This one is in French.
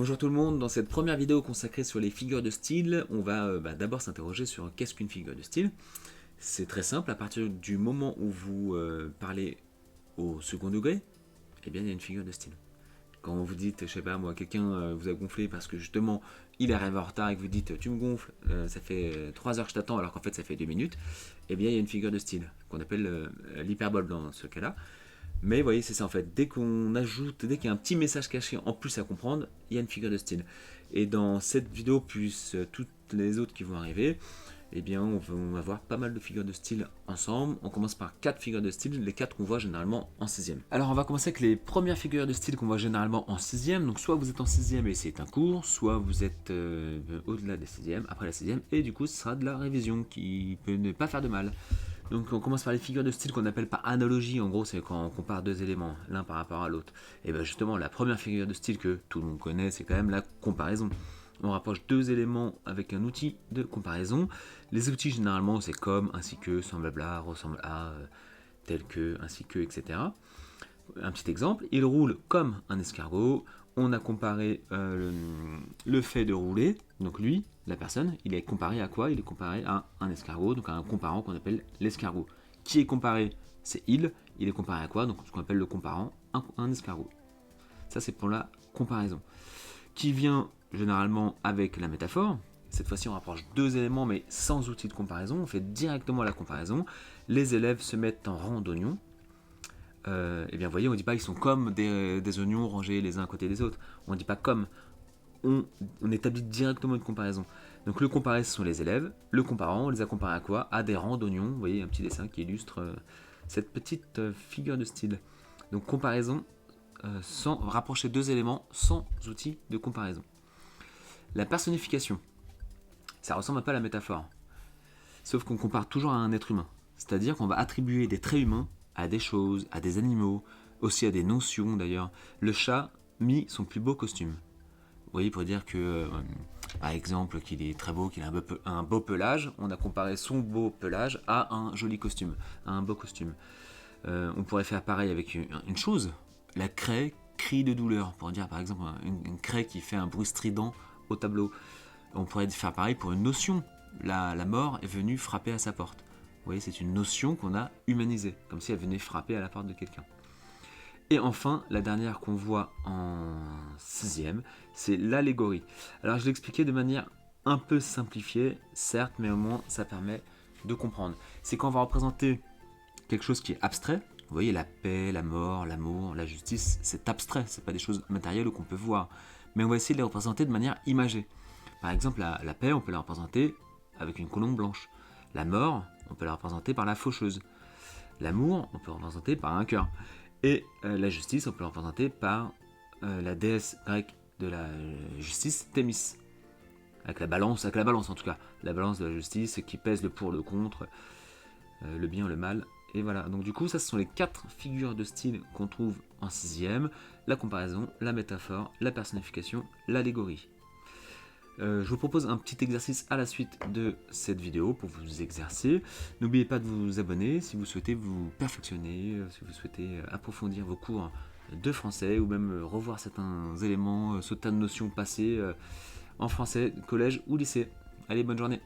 Bonjour tout le monde, dans cette première vidéo consacrée sur les figures de style, on va d'abord s'interroger sur qu'est-ce qu'une figure de style. C'est très simple, à partir du moment où vous parlez au second degré, eh bien il y a une figure de style. Quand vous dites, je sais pas moi, quelqu'un vous a gonflé parce que justement il arrive en retard et que vous dites tu me gonfles, ça fait 3 heures que je t'attends alors qu'en fait ça fait 2 minutes, eh bien il y a une figure de style qu'on appelle l'hyperbole dans ce cas-là. Mais vous voyez, c'est ça en fait. Dès qu'on ajoute, dès qu'il y a un petit message caché en plus à comprendre, il y a une figure de style. Et dans cette vidéo, plus toutes les autres qui vont arriver, eh bien, on va voir pas mal de figures de style ensemble. On commence par 4 figures de style, les 4 qu'on voit généralement en 6ème. Alors, on va commencer avec les premières figures de style qu'on voit généralement en 6ème. Donc, soit vous êtes en 6ème et c'est un cours, soit vous êtes au-delà des 6ème, après la 6ème, et du coup, ce sera de la révision qui peut ne pas faire de mal. Donc on commence par les figures de style qu'on appelle par analogie, en gros c'est quand on compare deux éléments, l'un par rapport à l'autre. Et bien justement la première figure de style que tout le monde connaît, c'est quand même la comparaison. On rapproche deux éléments avec un outil de comparaison. Les outils généralement c'est comme, ainsi que, semblable à, ressemble à, tel que, ainsi que, etc. Un petit exemple, il roule comme un escargot. On a comparé le fait de rouler, donc lui, la personne, il est comparé à quoi? Il est comparé à un escargot, donc à un comparant qu'on appelle l'escargot. Qui est comparé? C'est il est comparé à quoi? Donc ce qu'on appelle le comparant, un escargot. Ça c'est pour la comparaison. Qui vient généralement avec la métaphore. Cette fois-ci on rapproche deux éléments mais sans outil de comparaison, on fait directement la comparaison. Les élèves se mettent en rang d'oignons. Et bien vous voyez, on ne dit pas ils sont comme des oignons rangés les uns à côté des autres. On ne dit pas comme. On établit directement une comparaison. Donc le comparé, ce sont les élèves. Le comparant, on les a comparés à quoi? À des rangs d'oignons. Vous voyez un petit dessin qui illustre cette petite figure de style. Donc comparaison, sans rapprocher deux éléments sans outil de comparaison. La personnification, ça ressemble un peu à la métaphore. Sauf qu'on compare toujours à un être humain. C'est-à-dire qu'on va attribuer des traits humains à des choses, à des animaux, aussi à des notions d'ailleurs. Le chat mit son plus beau costume. Vous voyez, pour dire que, par exemple, qu'il est très beau, qu'il a un beau pelage, on a comparé son beau pelage à un joli costume, à un beau costume. On pourrait faire pareil avec une chose, la craie, cri de douleur, pour dire par exemple une craie qui fait un bruit strident au tableau. On pourrait faire pareil pour une notion, la mort est venue frapper à sa porte. Vous voyez, c'est une notion qu'on a humanisée, comme si elle venait frapper à la porte de quelqu'un. Et enfin, la dernière qu'on voit en 6ème, c'est l'allégorie. Alors je l'ai expliqué de manière un peu simplifiée, certes, mais au moins ça permet de comprendre. C'est quand on va représenter quelque chose qui est abstrait. Vous voyez, la paix, la mort, l'amour, la justice, c'est abstrait, c'est pas des choses matérielles qu'on peut voir. Mais on va essayer de les représenter de manière imagée. Par exemple, la paix, on peut la représenter avec une colombe blanche. La mort, on peut la représenter par la faucheuse. L'amour, on peut la représenter par un cœur. Et la justice, on peut la représenter par la déesse grecque de la justice, Thémis. Avec la balance en tout cas. La balance de la justice qui pèse le pour, le contre, le bien, le mal. Et voilà, donc du coup, ça ce sont les 4 figures de style qu'on trouve en 6ème. La comparaison, la métaphore, la personnification, l'allégorie. Je vous propose un petit exercice à la suite de cette vidéo pour vous exercer. N'oubliez pas de vous abonner si vous souhaitez vous perfectionner, si vous souhaitez approfondir vos cours de français ou même revoir certains éléments, sauter de notions passées en français, collège ou lycée. Allez, bonne journée!